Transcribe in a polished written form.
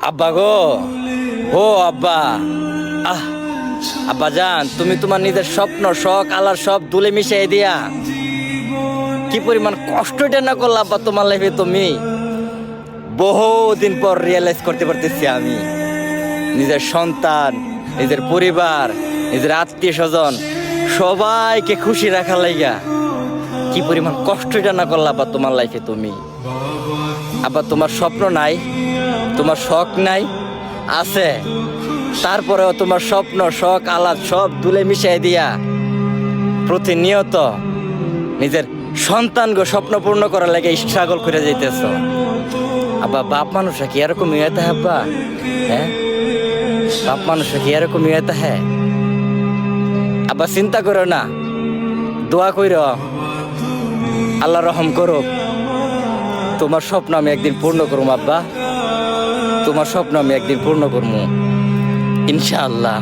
আব্বা গো, ও আব্বা, আহ আব্বা জান, তুমি তোমার নিজের স্বপ্ন শখ আলার সব দুলে মিশিয়ে দিয়া কি পরিমাণ কষ্টটা না করলা আব্বা তোমার লাইফে। তুমি বহুদিন পর রিয়েলাইজ করতে পারতেছি আমি নিজের সন্তান, নিজের পরিবার, নিজের আত্মীয় স্বজন সবাইকে খুশি রাখার লাইগা কি পরিমাণ কষ্টটা না করলা আব্বা তোমার লাইফে। তুমি আব্বা তোমার স্বপ্ন নাই, তোমার শখ নাই, আছে, তারপরেও তোমার স্বপ্ন শখ আলাদ সব দুলে মিশাই দিয়া প্রতিনিয়ত নিজের সন্তানকে স্বপ্ন পূর্ণ করার লাগে স্ট্রাগল করে যাইতেছ। আব্বা বাপ মানুষরা কি এরকম ইয়েতে আব্বা? হ্যাঁ, বাপ মানুষরা কি এরকম ইয়েতে? হ্যাঁ আব্বা, চিন্তা করো না, দোয়া কইর, আল্লাহ রহম করো। তোমার স্বপ্ন আমি একদিন পূর্ণ করবো আব্বা, তোমার স্বপ্ন আমি একদিন পূর্ণ করবো ইনশাআল্লাহ।